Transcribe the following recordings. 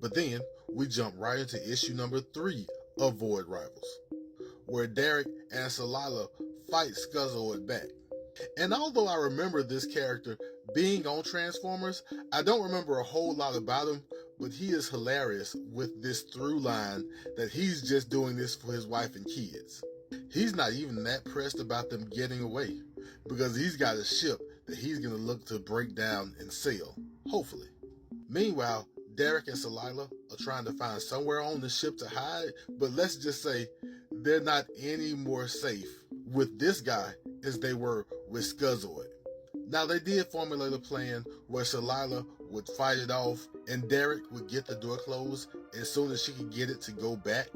But then we jump right into issue number 3 of Void Rivals, where Derek and Celila fight Scuzoid back. And although I remember this character being on Transformers, I don't remember a whole lot about him, but he is hilarious with this through line that he's just doing this for his wife and kids. He's not even that pressed about them getting away, because he's got a ship that he's going to look to break down and sail, hopefully. Meanwhile, Derek and Celila are trying to find somewhere on the ship to hide, but let's just say they're not any more safe with this guy as they were with Scuzoid. Now, they did formulate a plan where Celila would fight it off and Derek would get the door closed as soon as she could get it to go back.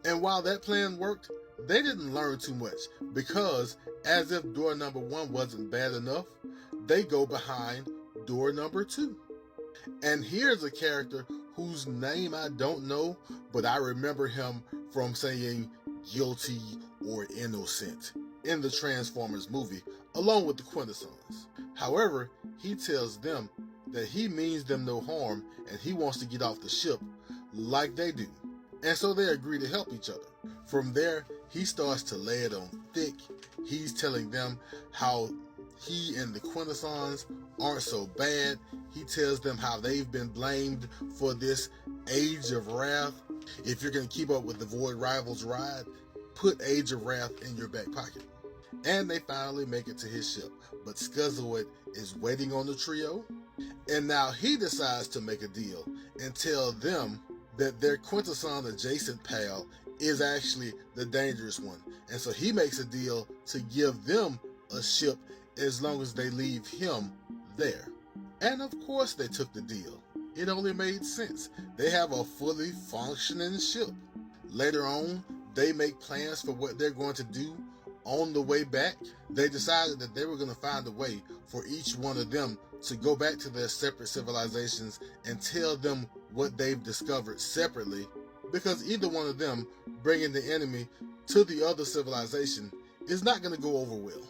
And while that plan worked, they didn't learn too much, because as if door number 1 wasn't bad enough, they go behind door number 2. And here's a character whose name I don't know, but I remember him from saying guilty or innocent in the Transformers movie, along with the Quintessons. However, he tells them that he means them no harm and he wants to get off the ship like they do. And so they agree to help each other. From there, he starts to lay it on thick. He's telling them how he and the Quintessons aren't so bad. He tells them how they've been blamed for this Age of Wrath. If you're going to keep up with the Void Rivals ride, put Age of Wrath in your back pocket. And they finally make it to his ship, but Scuzoid is waiting on the trio, and now he decides to make a deal and tell them that their Quintesson adjacent pal is actually the dangerous one. And so he makes a deal to give them a ship as long as they leave him there. And of course they took the deal. It only made sense. They have a fully functioning ship. Later on, they make plans for what they're going to do. On the way back, they decided that they were going to find a way for each one of them to go back to their separate civilizations and tell them what they've discovered separately, because either one of them bringing the enemy to the other civilization is not going to go over well.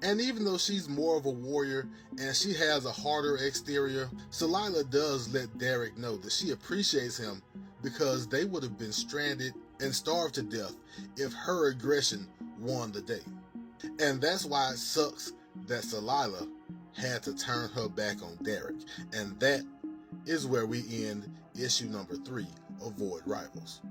And even though she's more of a warrior and she has a harder exterior, Celila does let Derek know that she appreciates him, because they would have been stranded and starved to death if her aggression won the day. And that's why it sucks that Celila had to turn her back on Derek. And that is where we end issue number 3 of Void Rivals.